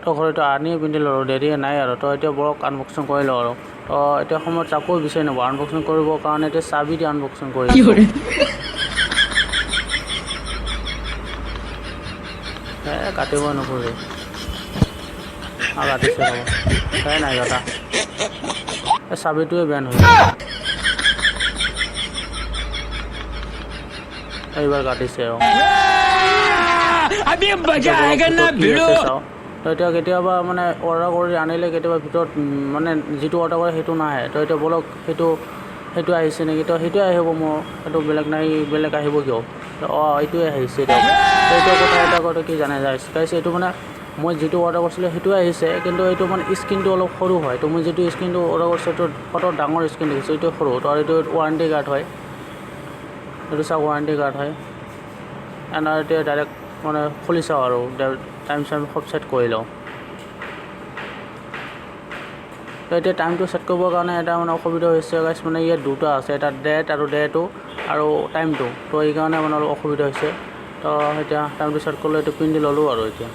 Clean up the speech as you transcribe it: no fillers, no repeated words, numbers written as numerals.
তো ঘৰটো আনি পিন্ধি ল'লোঁ, দেৰিয়ে নাই আৰু। তো এতিয়া বৰক আনবক্সিং কৰি লওঁ আৰু। তো এতিয়া সময়ত চাকু বিচাৰি নাপাওঁ আনবক্সিং কৰিবৰ কাৰণে, এতিয়া চাবি দি আনবক্সিং কৰি আছোঁ। কাটিব নোখোজে, কাটিছে ৰ'ব, নাই কাটা, এই চাবিটোৱে বেন হৈ গ'ল। এইবাৰ কাটিছে আৰু চাওঁ। তো এতিয়া কেতিয়াবা মানে অৰ্ডাৰ কৰি আনিলে কেতিয়াবা ভিতৰত মানে যিটো অৰ্ডাৰ কৰে সেইটো নাহে। তো এতিয়া বলক সেইটো আহিছে নেকি, তো সেইটোৱে আহিব মোৰ, সেইটো বেলেগ নাই, বেলেগ আহিব কিয়? এইটোৱে আহিছে দিয়ক। এইটো কথা এটা কথা কি জানে যায় গাইছ, এইটো মানে মই যিটো অৰ্ডাৰ কৰিছিলোঁ সেইটোৱে আহিছে, কিন্তু এইটো মানে স্ক্ৰীণটো অলপ সৰু হয়। তো মই যিটো স্ক্ৰীণটো অৰ্ডাৰ কৰিছোঁ সেইটো ফটো ডাঙৰ স্ক্ৰীণ দেখিছোঁ, এইটো সৰু। তো এইটো ৱাৰেণ্টি কাৰ্ড হয়, এইটো চাওক ৱাৰেণ্টি কাৰ্ড হয়। এনাৰ এতিয়া ডাইৰেক্ট মানে খুলি চাওঁ আৰু টাইম চাইম সব ছেট কৰি লওঁ। তো এতিয়া টাইমটো ছেট কৰিবৰ কাৰণে এটা মানে অসুবিধা হৈছে গাইছ, মানে ইয়াত দুটা আছে, এটা ডেট আৰু ডেটো আৰু টাইমটো। তো এইকাৰণে মানে অলপ অসুবিধা হৈছে। তো এতিয়া টাইমটো ছেট কৰিলোঁ, এইটো পিন্ধি ল'লোঁ আৰু এতিয়া